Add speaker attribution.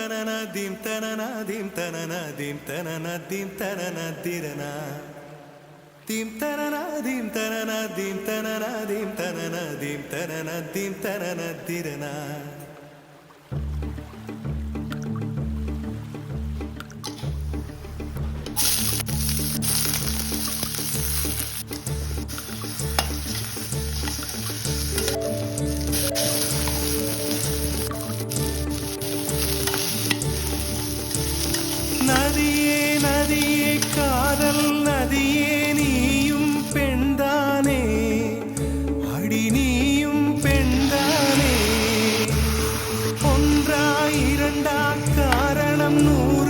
Speaker 1: tanana dim tanana dim tanana dim tanana dim tanana dirana dim tanana dim tanana dim tanana dim tanana dim tanana dim tanana dirana நதியே நதியே காதல் நதியே நீயும் பெண்தானே அடி நீயும் பெண்தானே ஒன்றா இரண்டா காரணம் 100